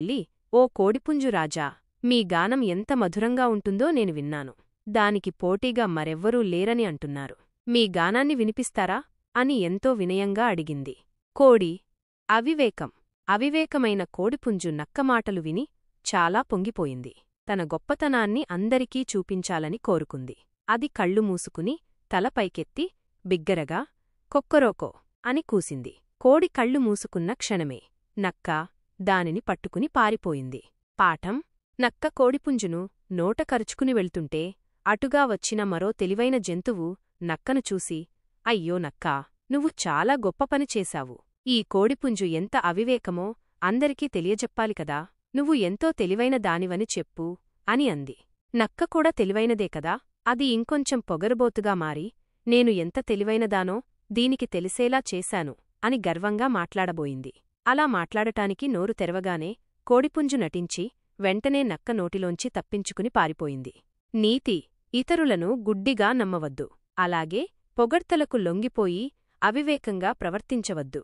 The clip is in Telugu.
వెళ్ళి, ఓ కోడిపుంజు రాజా, మీ గానం ఎంత మధురంగా ఉంటుందో నేను విన్నాను. దానికి పోటీగా మరెవ్వరూ లేరని అంటున్నారు. మీ గానాన్ని వినిపిస్తారా అని ఎంతో వినయంగా అడిగింది. కోడి అవివేకమైన కోడిపుంజు నక్కమాటలు విని చాలా పొంగిపోయింది. తన గొప్పతనాన్ని అందరికీ చూపించాలని కోరుకుంది. అది కళ్ళు మూసుకుని తల పైకెత్తి బిగ్గరగా కొక్కరోకో అని కూసింది. కోడి కళ్ళు మూసుకున్న క్షణమే నక్క దానిని పట్టుకుని పారిపోయింది. పాఠం: నక్క కోడిపుంజును నోట కరుచుకుని వెళ్తుంటే అటుగా వచ్చిన మరో తెలివైన జంతువు నక్కను చూసి, అయ్యో నక్కా, నువ్వు చాలా గొప్ప పని చేశావు. ఈ కోడిపుంజు ఎంత అవివేకమో అందరికీ తెలియజెప్పాలి కదా. నువ్వు ఎంతో తెలివైన దానివని చెప్పు అని అంది. నక్క కూడా తెలివైనదే కదా. అది ఇంకొంచెం పొగరుబోతుగా మారి, నేను ఎంత తెలివైనదానో దీనికి తెలిసేలా చేశాను అని గర్వంగా మాట్లాడబోయింది. అలా మాట్లాడటానికి నోరు తెరవగానే కోడిపుంజు నటించి వెంటనే నక్క నోటిలోంచి తప్పించుకుని పారిపోయింది. నీతి: ఇతరులను గుడ్డిగా నమ్మవద్దు. అలాగే పొగడ్తలకు లొంగిపోయి అవివేకంగా ప్రవర్తించవద్దు.